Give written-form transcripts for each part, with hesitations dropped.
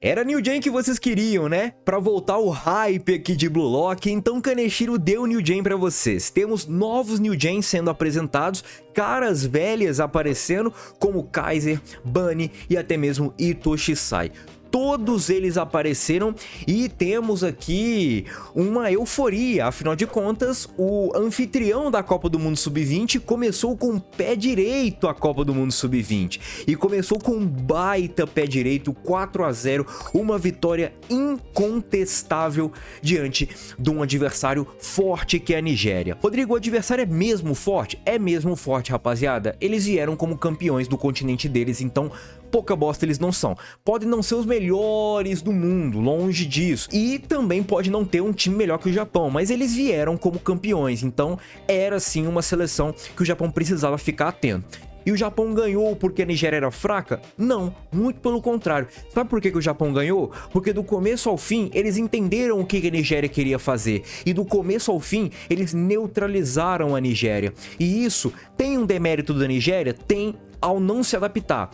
Era New Gen que vocês queriam, né? Pra voltar o hype aqui de Blue Lock, então Kaneshiro deu New Gen pra vocês. Temos novos New Gen sendo apresentados, caras velhas aparecendo, como Kaiser, Bunny e até mesmo Itoshi Sai. Todos eles apareceram e temos aqui uma euforia, afinal de contas, o anfitrião da Copa do Mundo Sub-20 começou com o pé direito a Copa do Mundo Sub-20 e começou com um baita pé direito, 4-0, uma vitória incontestável diante de um adversário forte que é a Nigéria. Rodrigo, o adversário é mesmo forte? É mesmo forte, rapaziada. Eles vieram como campeões do continente deles, então pouca bosta eles não são. Podem não ser os melhores do mundo, longe disso. E também pode não ter um time melhor que o Japão, mas eles vieram como campeões, então era sim uma seleção que o Japão precisava ficar atento. E o Japão ganhou porque a Nigéria era fraca? Não, muito pelo contrário. Sabe por que o Japão ganhou? Porque do começo ao fim eles entenderam o que a Nigéria queria fazer. E do começo ao fim eles neutralizaram a Nigéria. E isso tem um demérito da Nigéria? Tem, ao não se adaptar.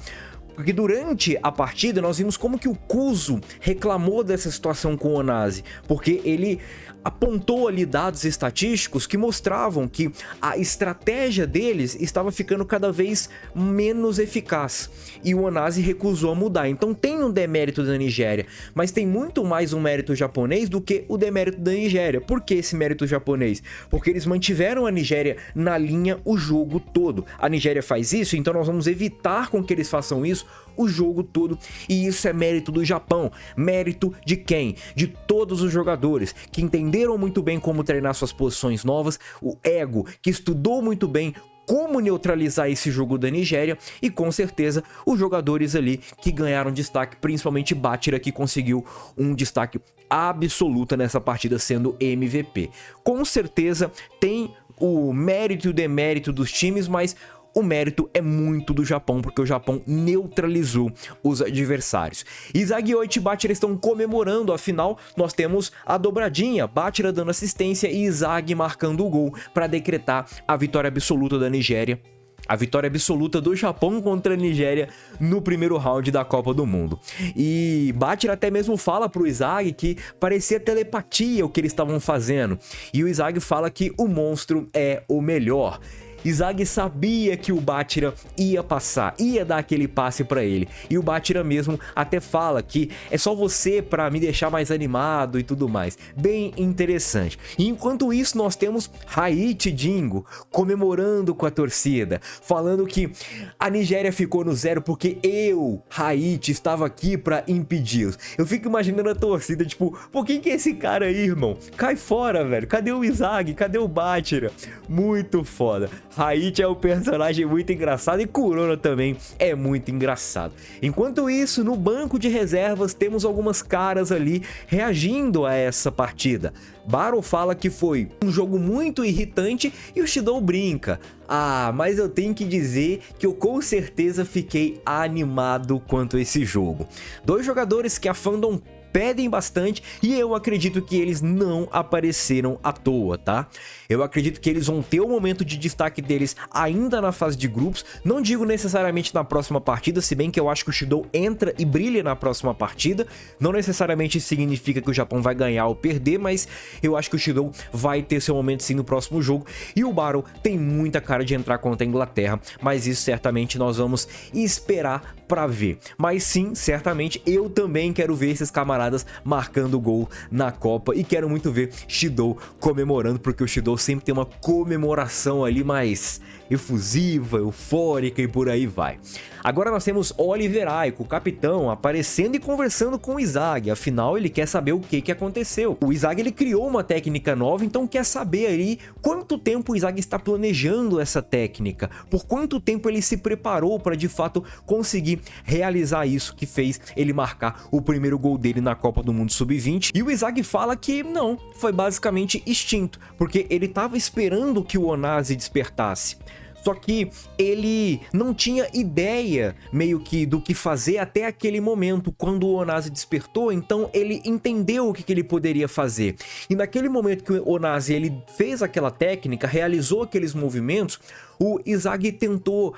Porque durante a partida nós vimos como que o Kuzo reclamou dessa situação com o Onaze, porque ele apontou ali dados estatísticos que mostravam que a estratégia deles estava ficando cada vez menos eficaz e o Onaze recusou a mudar. Então tem um demérito da Nigéria, mas tem muito mais um mérito japonês do que o demérito da Nigéria. Por que esse mérito japonês? Porque eles mantiveram a Nigéria na linha o jogo todo. A Nigéria faz isso, então nós vamos evitar com que eles façam isso o jogo todo, e isso é mérito do Japão. Mérito de quem? De todos os jogadores que entenderam muito bem como treinar suas posições novas, o Ego que estudou muito bem como neutralizar esse jogo da Nigéria, e com certeza os jogadores ali que ganharam destaque, principalmente Bachira, que conseguiu um destaque absoluto nessa partida sendo MVP. Com certeza tem o mérito e o demérito dos times, mas o mérito é muito do Japão, porque o Japão neutralizou os adversários. Izag e Oichi Bachira estão comemorando, afinal nós temos a dobradinha, Bachira dando assistência e Izag marcando o gol para decretar a vitória absoluta da Nigéria. A vitória absoluta do Japão contra a Nigéria no primeiro round da Copa do Mundo. E Bachira até mesmo fala pro Izag que parecia telepatia o que eles estavam fazendo. E o Izag fala que o monstro é o melhor. Izag sabia que o Bachira ia passar, ia dar aquele passe pra ele. E o Bachira mesmo até fala que é só você pra me deixar mais animado e tudo mais. Bem interessante. E enquanto isso nós temos Haichi Jingo comemorando com a torcida, falando que a Nigéria ficou no 0 porque eu, Haichi, estava aqui pra impedi-los. Eu fico imaginando a torcida, tipo, pô, quem que é esse cara aí, irmão? Cai fora, velho. Cadê o Izag? Cadê o Bachira? Muito foda. Haichi é um personagem muito engraçado e Kurona também é muito engraçado. Enquanto isso, no banco de reservas temos algumas caras ali reagindo a essa partida. Baro fala que foi um jogo muito irritante e o Shidou brinca. Ah, mas eu tenho que dizer que eu com certeza fiquei animado quanto a esse jogo. Dois jogadores que a fandom pedem bastante e eu acredito que eles não apareceram à toa, tá? Eu acredito que eles vão ter o momento de destaque deles ainda na fase de grupos, não digo necessariamente na próxima partida, se bem que eu acho que o Shidou entra e brilha na próxima partida, não necessariamente significa que o Japão vai ganhar ou perder, mas eu acho que o Shidou vai ter seu momento sim no próximo jogo, e o Baro tem muita cara de entrar contra a Inglaterra, mas isso certamente nós vamos esperar pra ver. Mas sim, certamente eu também quero ver esses camaradas marcando gol na Copa e quero muito ver Shidou comemorando, porque o Shidou sempre tem uma comemoração ali mais efusiva, eufórica e por aí vai. Agora nós temos Oliver Aiko, o capitão, aparecendo e conversando com o Izag, afinal ele quer saber o que aconteceu. O Izag ele criou uma técnica nova, então quer saber ali quanto tempo o Izag está planejando essa técnica, por quanto tempo ele se preparou para de fato conseguir realizar isso que fez ele marcar o primeiro gol dele na Copa do Mundo Sub-20. E o Izag fala que não, foi basicamente instinto, porque ele estava esperando que o Onaze despertasse. Só que ele não tinha ideia meio que do que fazer até aquele momento, quando o Onaze despertou, então ele entendeu o que ele poderia fazer. E naquele momento que o Onaze ele fez aquela técnica, realizou aqueles movimentos, o Izag tentou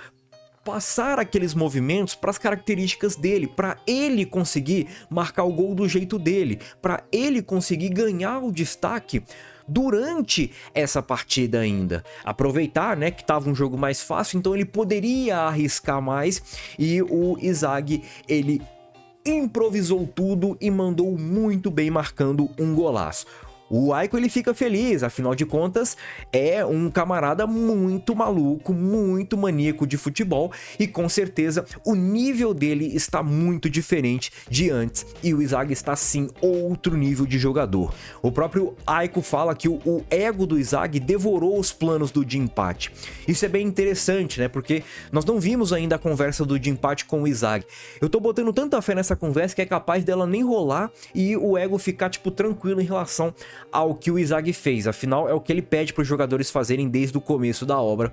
passar aqueles movimentos para as características dele, para ele conseguir marcar o gol do jeito dele, para ele conseguir ganhar o destaque durante essa partida ainda. Aproveitar, né, que estava um jogo mais fácil, então ele poderia arriscar mais, e o Inzaghi, ele improvisou tudo e mandou muito bem, marcando um golaço. O Aiko, ele fica feliz, afinal de contas é um camarada muito maluco, muito maníaco de futebol, e com certeza o nível dele está muito diferente de antes, e o Inzaghi está sim outro nível de jogador. O próprio Aiko fala que o ego do Inzaghi devorou os planos do de empate. Isso é bem interessante, né, porque nós não vimos ainda a conversa do de empate com o Inzaghi. Eu tô botando tanta fé nessa conversa que é capaz dela nem rolar e o ego ficar tipo tranquilo em relação ao que o Inzaghi fez. Afinal, é o que ele pede para os jogadores fazerem desde o começo da obra.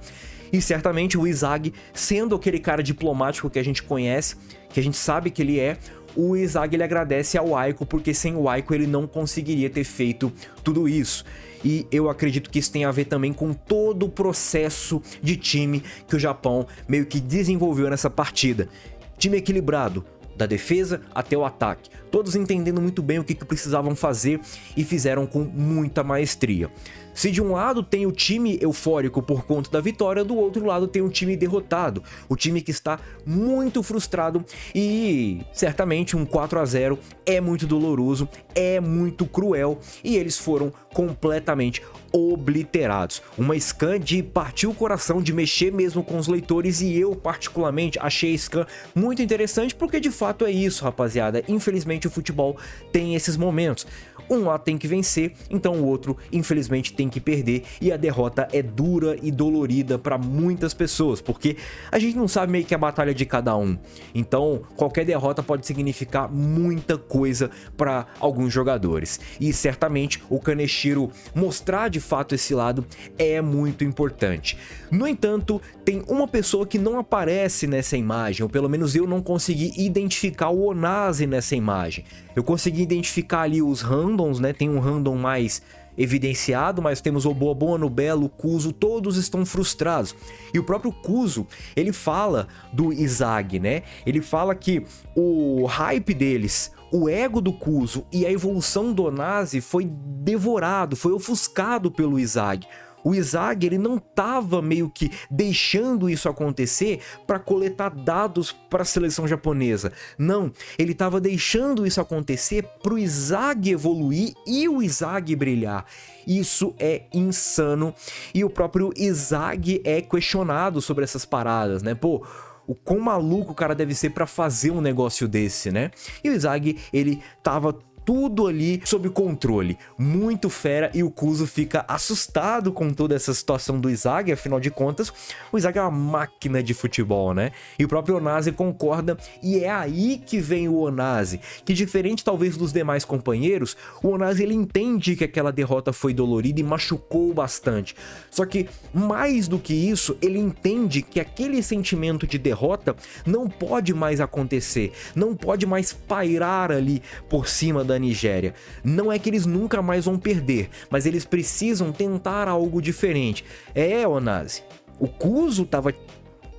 E certamente o Inzaghi, sendo aquele cara diplomático que a gente conhece, que a gente sabe que ele é, o Inzaghi, ele agradece ao Aiko, porque sem o Aiko ele não conseguiria ter feito tudo isso. E eu acredito que isso tem a ver também com todo o processo de time que o Japão meio que desenvolveu nessa partida. Time equilibrado, da defesa até o ataque, todos entendendo muito bem o que precisavam fazer e fizeram com muita maestria. Se de um lado tem o time eufórico por conta da vitória, do outro lado tem o time derrotado, o time que está muito frustrado, e certamente um 4-0 é muito doloroso, é muito cruel, e eles foram completamente obliterados. Uma scan de partir o coração, de mexer mesmo com os leitores, e eu particularmente achei a scan muito interessante, porque de fato é isso, rapaziada. Infelizmente o futebol tem esses momentos. Um lá tem que vencer, então o outro infelizmente tem que perder, e a derrota é dura e dolorida para muitas pessoas, porque a gente não sabe meio que a batalha de cada um. Então qualquer derrota pode significar muita coisa para alguns jogadores, e certamente o Kaneshiro mostrar de fato esse lado é muito importante. No entanto, tem uma pessoa que não aparece nessa imagem, ou pelo menos eu não consegui identificar o Onazi nessa imagem. Eu consegui identificar ali os randoms, né? Tem um random mais evidenciado, mas temos o Bobo, o Belo, o Kuzo, todos estão frustrados. E o próprio Kuzo, ele fala do Inzaghi, né? Ele fala que o hype deles, o ego do Kuzo e a evolução do Onazi foi devorado, foi ofuscado pelo Inzaghi. O Inzaghi, ele não estava meio que deixando isso acontecer para coletar dados para a seleção japonesa. Não, ele estava deixando isso acontecer para o Inzaghi evoluir e o Inzaghi brilhar. Isso é insano, e o próprio Inzaghi é questionado sobre essas paradas, né? Pô, o quão maluco o cara deve ser para fazer um negócio desse, né? E o Inzaghi, ele tava tudo ali sob controle, muito fera, e o Kuzo fica assustado com toda essa situação do Inzaghi. Afinal de contas, o Inzaghi é uma máquina de futebol, né? E o próprio Onazi concorda, e é aí que vem o Onazi, que diferente talvez dos demais companheiros, o Onazi, ele entende que aquela derrota foi dolorida e machucou bastante. Só que mais do que isso, ele entende que aquele sentimento de derrota não pode mais acontecer, não pode mais pairar ali por cima da Nigéria. Não é que eles nunca mais vão perder, mas eles precisam tentar algo diferente. É, Onazi, o Kuzo tava,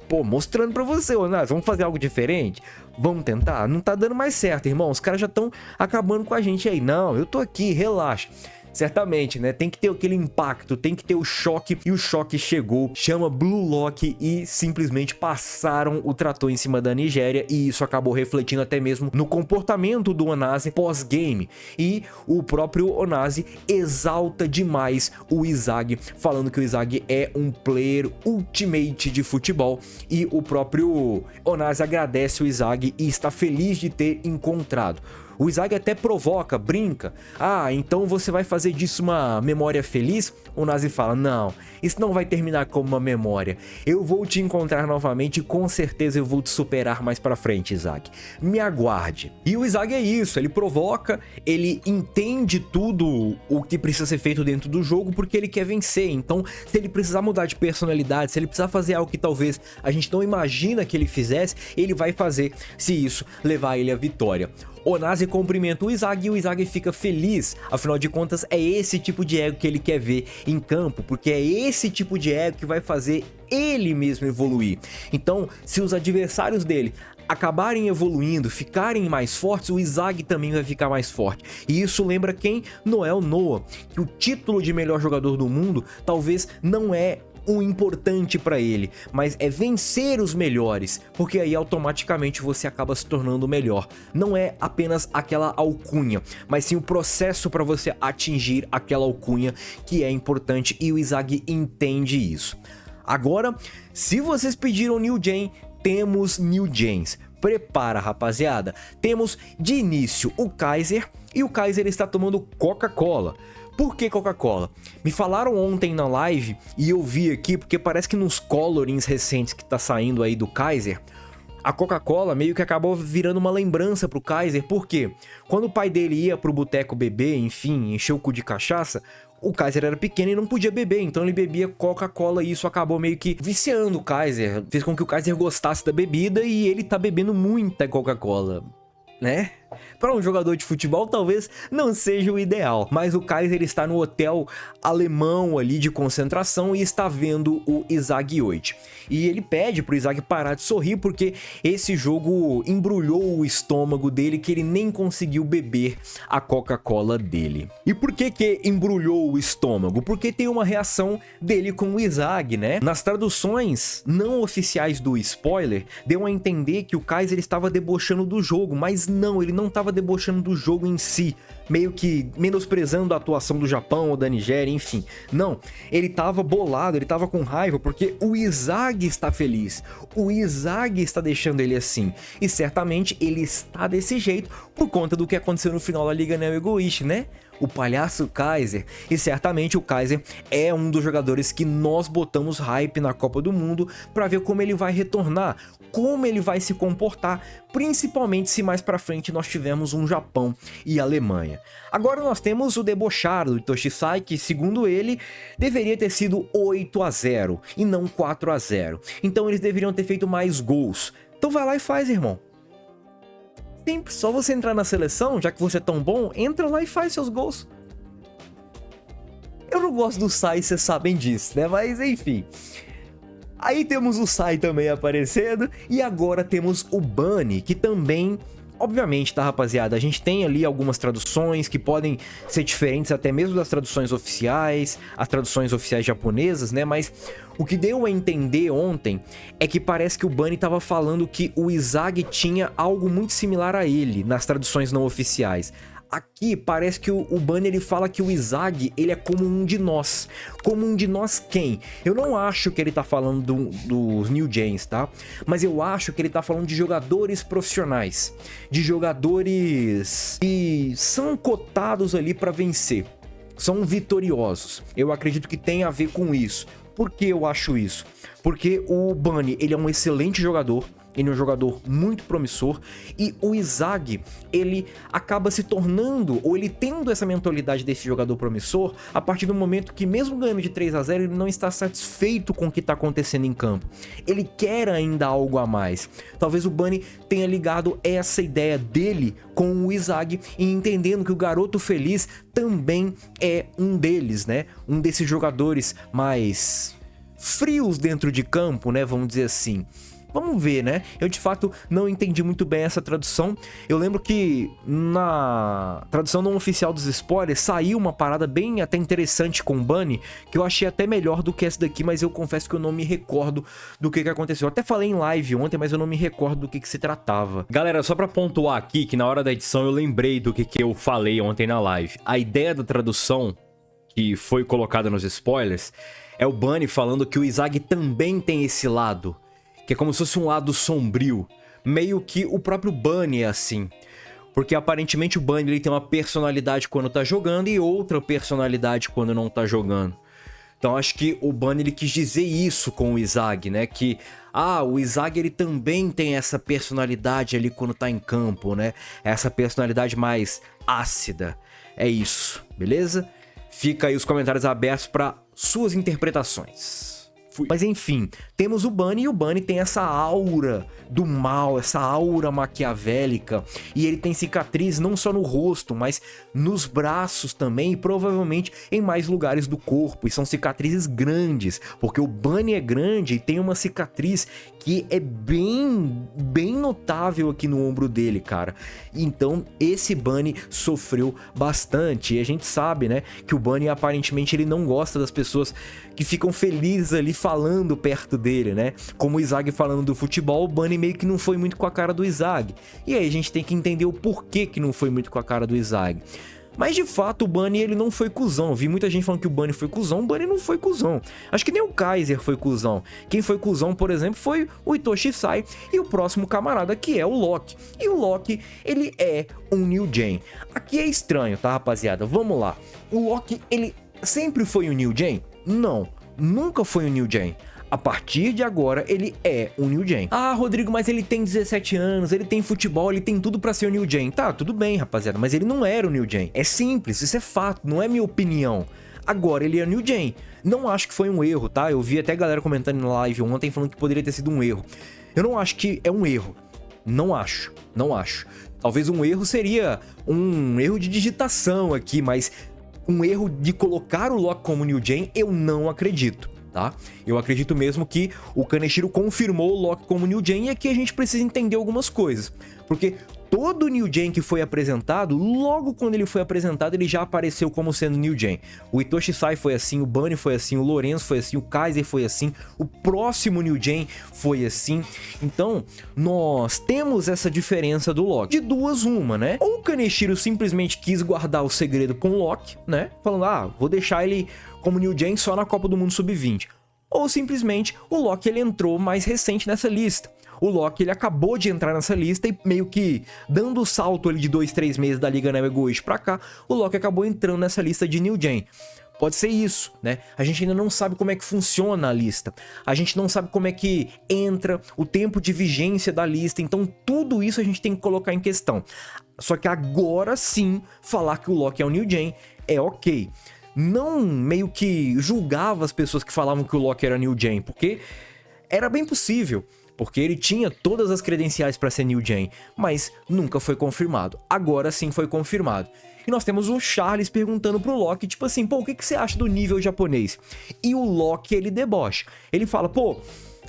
pô, mostrando pra você, Onazi, vamos fazer algo diferente? Vamos tentar? Não tá dando mais certo, irmão, os caras já estão acabando com a gente aí. Não, eu tô aqui, relaxa. Certamente, né? Tem que ter aquele impacto, tem que ter o choque, e o choque chegou, chama Blue Lock, e simplesmente passaram o trator em cima da Nigéria, e isso acabou refletindo até mesmo no comportamento do Onazi pós-game. E o próprio Onazi exalta demais o Inzaghi, falando que o Inzaghi é um player ultimate de futebol, e o próprio Onazi agradece o Inzaghi e está feliz de ter encontrado. O Inzaghi até provoca, brinca. Ah, então você vai fazer disso uma memória feliz? O Onazi fala, não, isso não vai terminar como uma memória. Eu vou te encontrar novamente e com certeza eu vou te superar mais pra frente, Inzaghi. Me aguarde. E o Inzaghi é isso, ele provoca, ele entende tudo o que precisa ser feito dentro do jogo porque ele quer vencer. Então, se ele precisar mudar de personalidade, se ele precisar fazer algo que talvez a gente não imagina que ele fizesse, ele vai fazer, se isso levar ele à vitória. Onaze cumprimenta o Izag e o Izag fica feliz. Afinal de contas, é esse tipo de ego que ele quer ver em campo, porque é esse tipo de ego que vai fazer ele mesmo evoluir. Então, se os adversários dele acabarem evoluindo, ficarem mais fortes, o Izag também vai ficar mais forte. E isso lembra quem? Noel Noah, que o título de melhor jogador do mundo talvez não é o importante para ele, mas é vencer os melhores, porque aí automaticamente você acaba se tornando melhor. Não é apenas aquela alcunha, mas sim o processo para você atingir aquela alcunha que é importante, e o Izag entende isso. Agora, se vocês pediram New Gen, temos New Gens. Prepara, rapaziada. Temos de início o Kaiser, e o Kaiser está tomando Coca-Cola. Por que Coca-Cola? Me falaram ontem na live, e eu vi aqui, porque parece que nos colorings recentes que tá saindo aí do Kaiser, a Coca-Cola meio que acabou virando uma lembrança pro Kaiser, porque quando o pai dele ia pro boteco beber, enfim, encher o cu de cachaça, o Kaiser era pequeno e não podia beber, então ele bebia Coca-Cola, e isso acabou meio que viciando o Kaiser, fez com que o Kaiser gostasse da bebida, e ele tá bebendo muita Coca-Cola, né? Para um jogador de futebol talvez não seja o ideal, mas o Kaiser está no hotel alemão ali de concentração e está vendo o Izag 8. E ele pede pro Izag parar de sorrir, porque esse jogo embrulhou o estômago dele, que ele nem conseguiu beber a Coca-Cola dele. E por que que embrulhou o estômago? Porque tem uma reação dele com o Izag, né? Nas traduções não oficiais do spoiler, deu a entender que o Kaiser estava debochando do jogo, mas não, ele não estava debochando do jogo em si, meio que menosprezando a atuação do Japão ou da Nigéria, enfim. Não, ele tava bolado, ele tava com raiva porque o Izag está feliz, o Izag está deixando ele assim, e certamente ele está desse jeito por conta do que aconteceu no final da Liga Neo Egoishi, né? O palhaço Kaiser, e certamente o Kaiser é um dos jogadores que nós botamos hype na Copa do Mundo para ver como ele vai retornar, como ele vai se comportar, principalmente se mais pra frente nós tivermos um Japão e Alemanha. Agora nós temos o debochado do Toshisai, que segundo ele deveria ter sido 8-0 e não 4-0, então eles deveriam ter feito mais gols. Então vai lá e faz, irmão. Simples, só você entrar na seleção, já que você é tão bom, entra lá e faz seus gols. Eu não gosto do Sai, vocês sabem disso, né? Mas enfim. Aí temos o Sai também aparecendo, e agora temos o Bunny, que também, obviamente, tá, rapaziada, a gente tem ali algumas traduções que podem ser diferentes até mesmo das traduções oficiais, as traduções oficiais japonesas, né? Mas o que deu a entender ontem é que parece que o Bunny tava falando que o Izag tinha algo muito similar a ele nas traduções não oficiais. Aqui parece que o Bunny ele fala que o Izag ele é como um de nós. Como um de nós quem? Eu não acho que ele tá falando dos New Gens, tá? Mas eu acho que ele tá falando de jogadores profissionais. De jogadores que são cotados ali para vencer. São vitoriosos. Eu acredito que tem a ver com isso. Por que eu acho isso? Porque o Bunny ele é um excelente jogador. Ele é um jogador muito promissor, e o Izag, ele acaba se tornando, ou ele tendo essa mentalidade desse jogador promissor, a partir do momento que, mesmo ganhando de 3-0, ele não está satisfeito com o que está acontecendo em campo. Ele quer ainda algo a mais. Talvez o Bunny tenha ligado essa ideia dele com o Izag, e entendendo que o garoto feliz também é um deles, né? Um desses jogadores mais frios dentro de campo, né? Vamos dizer assim. Vamos ver, né? Eu de fato não entendi muito bem essa tradução. Eu lembro que na tradução não oficial dos spoilers saiu uma parada bem até interessante com o Bunny, que eu achei até melhor do que essa daqui, mas eu confesso que eu não me recordo do que aconteceu. Eu até falei em live ontem, mas eu não me recordo do que se tratava. Galera, só pra pontuar aqui que na hora da edição eu lembrei do que eu falei ontem na live. A ideia da tradução que foi colocada nos spoilers é o Bunny falando que o Izag também tem esse lado, que é como se fosse um lado sombrio, meio que o próprio Bunny é assim. Porque aparentemente o Bunny ele tem uma personalidade quando tá jogando e outra personalidade quando não tá jogando. Então acho que o Bunny ele quis dizer isso com o Izag, né? Que, o Izag ele também tem essa personalidade ali quando tá em campo, né? Essa personalidade mais ácida. É isso, beleza? Fica aí os comentários abertos para suas interpretações. Fui. Mas enfim, temos o Bunny e o Bunny tem essa aura do mal, essa aura maquiavélica. E ele tem cicatriz não só no rosto, mas nos braços também e provavelmente em mais lugares do corpo. E são cicatrizes grandes, porque o Bunny é grande e tem uma cicatriz que é bem notável aqui no ombro dele, cara. Então esse Bunny sofreu bastante. E a gente sabe, né, que o Bunny aparentemente ele não gosta das pessoas que ficam felizes ali falando perto dele, né? Como o Izag falando do futebol, o Bunny meio que não foi muito com a cara do Izag. E aí a gente tem que entender o porquê que não foi muito com a cara do Izag. Mas de fato o Bunny ele não foi cuzão. Vi muita gente falando que o Bunny foi cuzão. O Bunny não foi cuzão. Acho que nem o Kaiser foi cuzão. Quem foi cuzão, por exemplo, foi o Itoshi Sai e o próximo camarada, que é o Loki. E o Loki, ele é um New Gen. Aqui é estranho, tá, rapaziada? Vamos lá. O Loki, ele sempre foi um New Gen? Não, nunca foi um New Gen. A partir de agora, ele é um New Gen. Ah, Rodrigo, mas ele tem 17 anos, ele tem futebol, ele tem tudo pra ser um New Gen. Tá, tudo bem, rapaziada, mas ele não era o New Gen. É simples, isso é fato, não é minha opinião. Agora ele é New Gen. Não acho que foi um erro, tá? Eu vi até galera comentando na live ontem falando que poderia ter sido um erro. Eu não acho que é um erro. Não acho. Talvez um erro seria um erro de digitação aqui, mas um erro de colocar o Loki como New Gen, eu não acredito, tá? Eu acredito mesmo que o Kaneshiro confirmou o Loki como New Gen e aqui a gente precisa entender algumas coisas. Porque todo New Gen que foi apresentado, logo quando ele foi apresentado, ele já apareceu como sendo New Gen. O Itoshi Sai foi assim, o Bunny foi assim, o Lorenzo foi assim, o Kaiser foi assim, o próximo New Gen foi assim. Então, nós temos essa diferença do Loki. De duas, uma, né? Ou o Kaneshiro simplesmente quis guardar o segredo com o Loki, né? Falando, ah, vou deixar ele como New Gen só na Copa do Mundo Sub-20. Ou simplesmente o Loki ele entrou mais recente nessa lista. O Loki ele acabou de entrar nessa lista e meio que dando o salto ali de 2-3 meses da Liga Neo Egoist pra cá, o Loki acabou entrando nessa lista de New Gen. Pode ser isso, né? A gente ainda não sabe como é que funciona a lista. A gente não sabe como é que entra o tempo de vigência da lista. Então tudo isso a gente tem que colocar em questão. Só que agora sim, falar que o Loki é o New Gen é ok. Não meio que julgava as pessoas que falavam que o Loki era New Gen, porque era bem possível. Porque ele tinha todas as credenciais para ser New Gen, mas nunca foi confirmado. Agora sim foi confirmado. E nós temos o Charles perguntando pro Loki, tipo assim, pô, o que você acha do nível japonês? E o Loki, ele debocha. Ele fala, pô,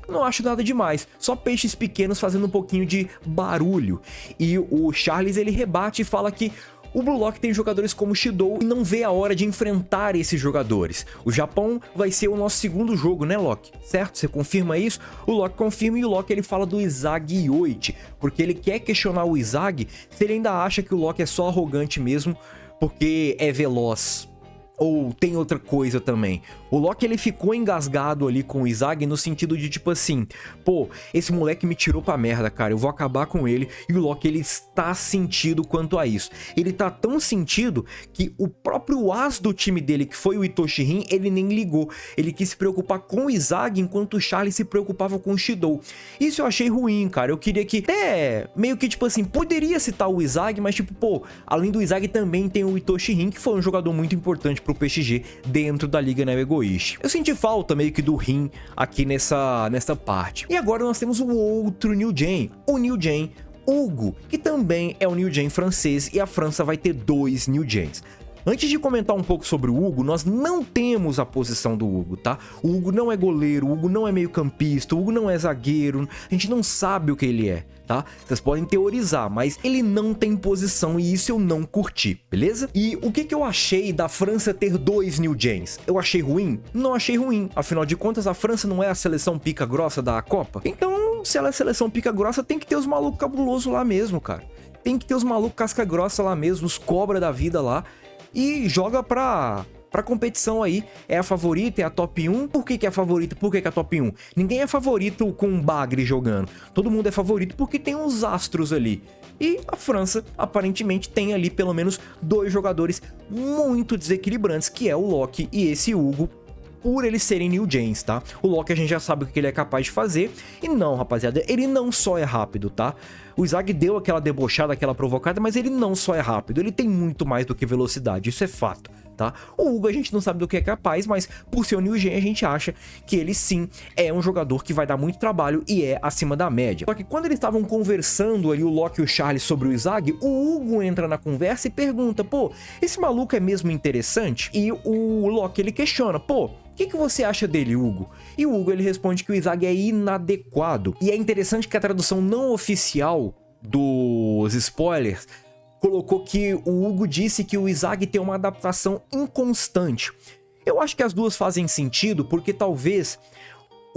não acho nada demais, só peixes pequenos fazendo um pouquinho de barulho. E o Charles, ele rebate e fala que o Blue Lock tem jogadores como Shidou e não vê a hora de enfrentar esses jogadores. O Japão vai ser o nosso segundo jogo, né, Loki? Certo? Você confirma isso? O Loki confirma e o Loki ele fala do Izag Yoichi, porque ele quer questionar o Izag se ele ainda acha que o Loki é só arrogante mesmo porque é veloz. Ou tem outra coisa também. O Loki ele ficou engasgado ali com o Izag no sentido de tipo assim, pô, esse moleque me tirou pra merda, cara, eu vou acabar com ele. E o Loki ele está sentido quanto a isso. Ele tá tão sentido que o próprio as do time dele, que foi o Itoshi Rin, ele nem ligou. Ele quis se preocupar com o Izag enquanto o Charlie se preocupava com o Shidou. Isso eu achei ruim, cara. Eu queria que até meio que tipo assim, poderia citar o Izag, mas tipo, pô, além do Izag também tem o Itoshi Rin, que foi um jogador muito importante pro PSG dentro da Liga Neo Egoist. Eu senti falta meio que do Rin aqui nessa parte. E agora nós temos o outro New Gen, o New Gen Hugo, que também é o New Gen francês e a França vai ter 2 New Gens. Antes de comentar um pouco sobre o Hugo, nós não temos a posição do Hugo, tá? O Hugo não é goleiro, o Hugo não é meio campista, o Hugo não é zagueiro, a gente não sabe o que ele é, tá? Vocês podem teorizar, mas ele não tem posição e isso eu não curti, beleza? E o que eu achei da França ter 2 New Gens? Eu achei ruim? Não achei ruim, afinal de contas a França não é a seleção pica grossa da Copa? Então, se ela é a seleção pica grossa, tem que ter os malucos cabulosos lá mesmo, cara. Tem que ter os malucos casca grossa lá mesmo, os cobra da vida lá. E joga pra competição aí. É a favorita, é a top 1. Por que é a favorita? Por que é a top 1? Ninguém é favorito com um bagre jogando. Todo mundo é favorito porque tem uns astros ali. E a França, aparentemente, tem ali pelo menos 2 jogadores muito desequilibrantes, que é o Loki e esse Hugo, por eles serem New Gens, tá? O Loki a gente já sabe o que ele é capaz de fazer. E não, rapaziada, ele não só é rápido, tá? O Izag deu aquela debochada, aquela provocada, mas ele não só é rápido, ele tem muito mais do que velocidade, isso é fato. tá? O Hugo a gente não sabe do que é capaz, mas por ser o New Gen a gente acha que ele sim é um jogador que vai dar muito trabalho e é acima da média. Só que quando eles estavam conversando ali, o Loki e o Charlie, sobre o Izag, o Hugo entra na conversa e pergunta, pô, esse maluco é mesmo interessante? E o Loki, ele questiona, pô, o que você acha dele, Hugo? E o Hugo, ele responde que o Izag é inadequado. E é interessante que a tradução não oficial dos spoilers colocou que o Hugo disse que o Izag tem uma adaptação inconstante. Eu acho que as duas fazem sentido, porque talvez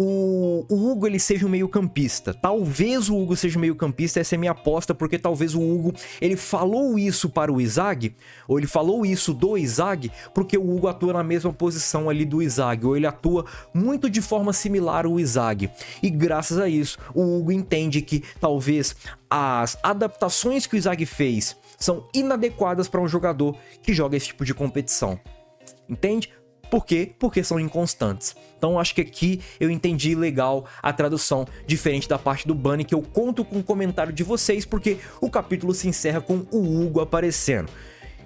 o Hugo ele seja um meio campista. Talvez o Hugo seja um meio campista, essa é a minha aposta, porque talvez o Hugo ele falou isso para o Izag, ou ele falou isso do Izag, porque o Hugo atua na mesma posição ali do Izag, ou ele atua muito de forma similar ao Izag. E graças a isso, o Hugo entende que talvez as adaptações que o Izag fez são inadequadas para um jogador que joga esse tipo de competição. Entende? Por quê? Porque são inconstantes. Então acho que aqui eu entendi legal a tradução, diferente da parte do Bunny, que eu conto com o comentário de vocês, porque o capítulo se encerra com o Hugo aparecendo.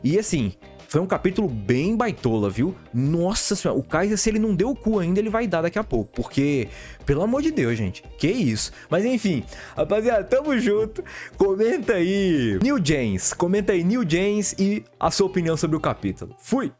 E assim, foi um capítulo bem baitola, viu? Nossa senhora, o Kaiser, se ele não deu o cu ainda, ele vai dar daqui a pouco, porque, pelo amor de Deus, gente, que isso? Mas enfim, rapaziada, tamo junto. Comenta aí New Gens e a sua opinião sobre o capítulo. Fui!